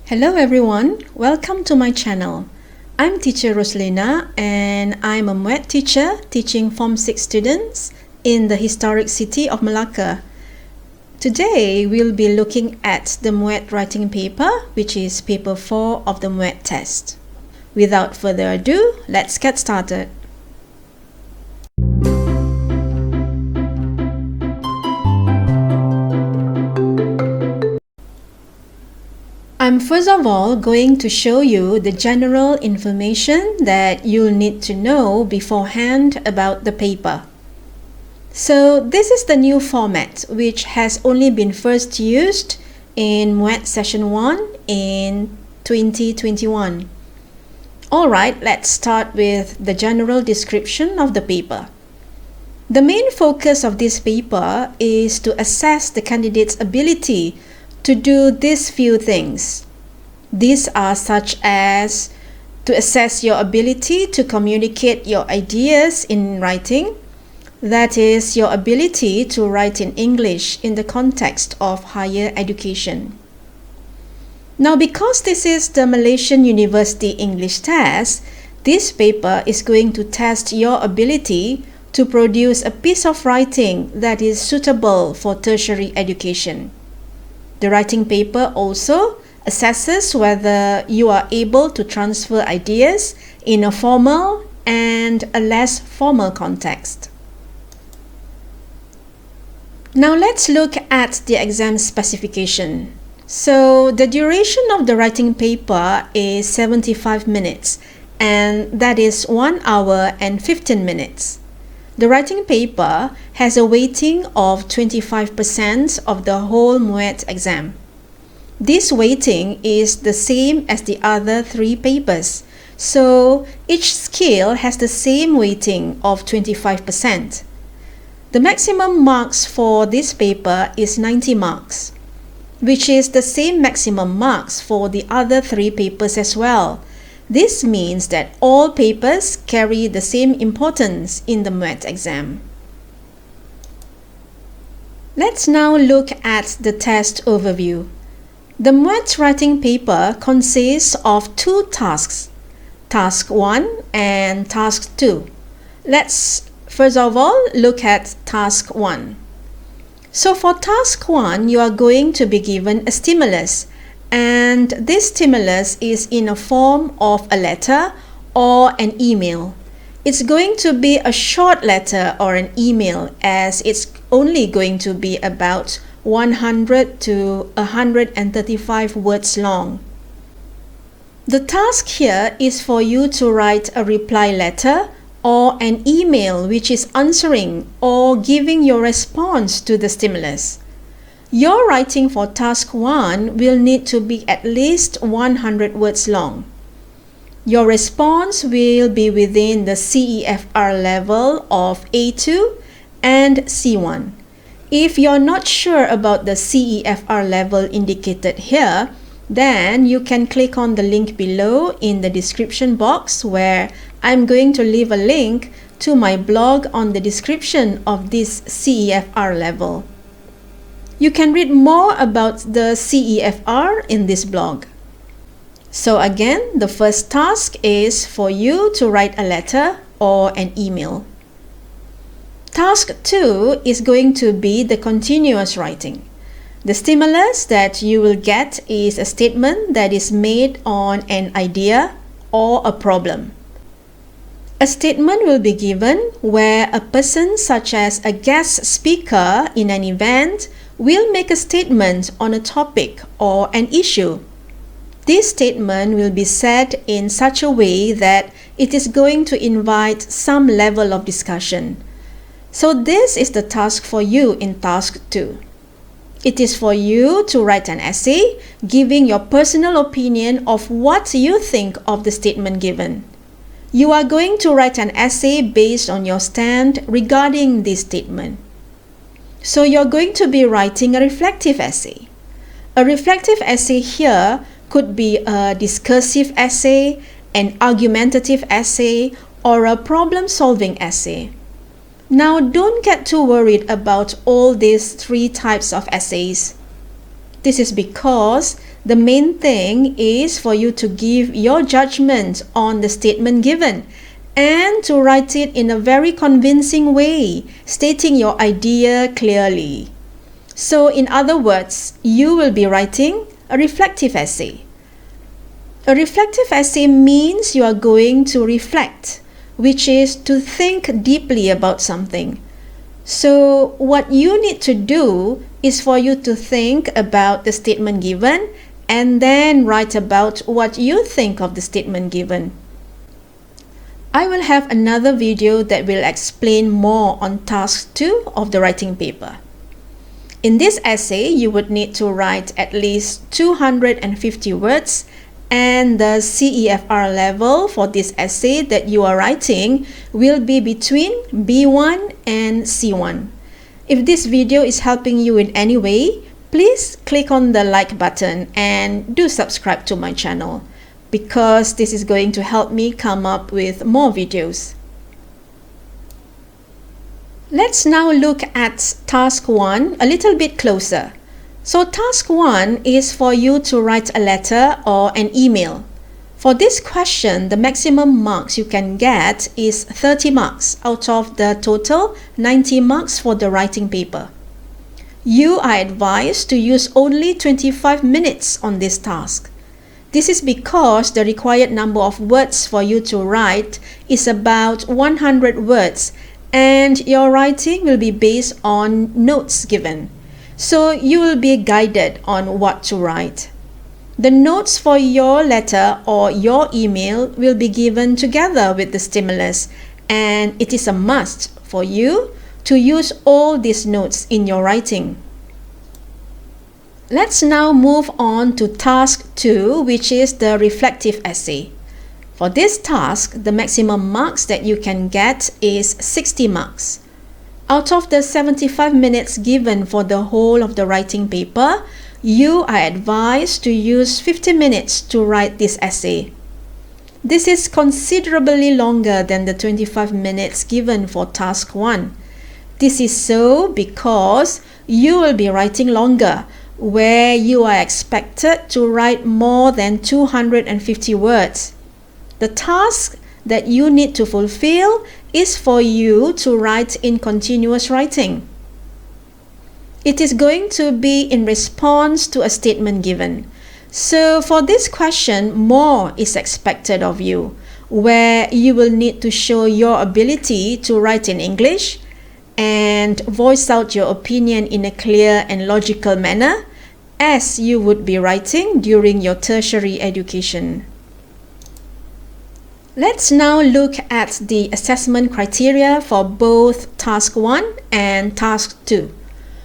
Hello everyone, welcome to my channel. I'm teacher Roslina and I'm a MUET teacher teaching Form 6 students in the historic city of Malacca. Today we'll be looking at the MUET writing paper, which is paper 4 of the MUET test. Without further ado, let's get started. I'm first of all going to show you the general information that you'll need to know beforehand about the paper. So this is the new format which has only been first used in MUET Session 1 in 2021. Alright, let's start with the general description of the paper. The main focus of this paper is to assess the candidate's ability to do these few things. These are such as to assess your ability to communicate your ideas in writing, that is, your ability to write in English in the context of higher education. Now, because this is the Malaysian University English Test, this paper is going to test your ability to produce a piece of writing that is suitable for tertiary education. The writing paper also assesses whether you are able to transfer ideas in a formal and a less formal context. Now let's look at the exam specification. So the duration of the writing paper is 75 minutes, and that is 1 hour and 15 minutes. The writing paper has a weighting of 25% of the whole MUET exam. This weighting is the same as the other 3 papers, so each skill has the same weighting of 25%. The maximum marks for this paper is 90 marks, which is the same maximum marks for the other 3 papers as well. This means that all papers carry the same importance in the MUET exam. Let's now look at the test overview. The MUET writing paper consists of 2 tasks, Task 1 and Task 2. Let's first of all look at Task 1. So for Task 1, you are going to be given a stimulus, and this stimulus is in a form of a letter or an email. It's going to be a short letter or an email, as it's only going to be about 100 to 135 words long. The task here is for you to write a reply letter or an email which is answering or giving your response to the stimulus. Your writing for Task 1 will need to be at least 100 words long. Your response will be within the CEFR level of A2 and C1. If you're not sure about the CEFR level indicated here, then you can click on the link below in the description box, where I'm going to leave a link to my blog on the description of this CEFR level. You can read more about the CEFR in this blog. So again, the first task is for you to write a letter or an email. Task 2 is going to be the continuous writing. The stimulus that you will get is a statement that is made on an idea or a problem. A statement will be given where a person, such as a guest speaker in an event, will make a statement on a topic or an issue. This statement will be said in such a way that it is going to invite some level of discussion. So this is the task for you in Task 2. It is for you to write an essay giving your personal opinion of what you think of the statement given. You are going to write an essay based on your stand regarding this statement. So you're going to be writing a reflective essay. A reflective essay here could be a discursive essay, an argumentative essay, or a problem-solving essay. Now, don't get too worried about all these 3 types of essays. This is because The main thing is for you to give your judgment on the statement given and to write it in a very convincing way, stating your idea clearly. So in other words, you will be writing a reflective essay. A reflective essay means you are going to reflect, which is to think deeply about something. So what you need to do is for you to think about the statement given and then write about what you think of the statement given. I will have another video that will explain more on task 2 of the writing paper. In this essay, you would need to write at least 250 words, and the CEFR level for this essay that you are writing will be between B1 and C1. If this video is helping you in any way, please click on the like button and do subscribe to my channel, because this is going to help me come up with more videos. Let's now look at task 1 a little bit closer. So task 1 is for you to write a letter or an email. For this question, the maximum marks you can get is 30 marks out of the total 90 marks for the writing paper. You are advised to use only 25 minutes on this task. This is because the required number of words for you to write is about 100 words, and your writing will be based on notes given. So you will be guided on what to write. The notes for your letter or your email will be given together with the stimulus, and it is a must for you to use all these notes in your writing. Let's now move on to task 2, which is the reflective essay. For this task, the maximum marks that you can get is 60 marks. Out of the 75 minutes given for the whole of the writing paper, you are advised to use 50 minutes to write this essay. This is considerably longer than the 25 minutes given for task 1. This is so because you will be writing longer, where you are expected to write more than 250 words. The task that you need to fulfill is for you to write in continuous writing. It is going to be in response to a statement given. So for this question, more is expected of you, where you will need to show your ability to write in English and voice out your opinion in a clear and logical manner, as you would be writing during your tertiary education. Let's now look at the assessment criteria for both task 1 and task 2.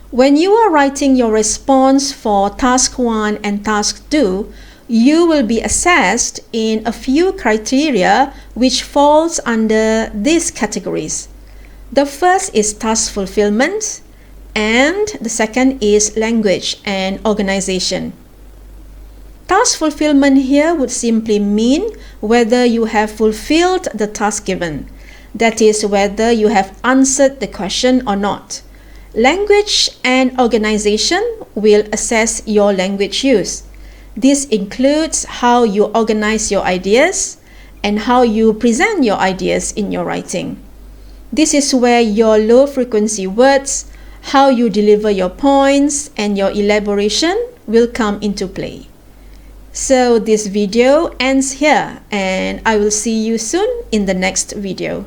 When you are writing your response for task 1 and task 2, you will be assessed in a few criteria which falls under these categories. The first is task fulfillment, and the second is language and organization. Task fulfillment here would simply mean whether you have fulfilled the task given. That is, whether you have answered the question or not. Language and organization will assess your language use. This includes how you organize your ideas and how you present your ideas in your writing. This is where your low frequency words, how you deliver your points, and your elaboration will come into play. So this video ends here, and I will see you soon in the next video.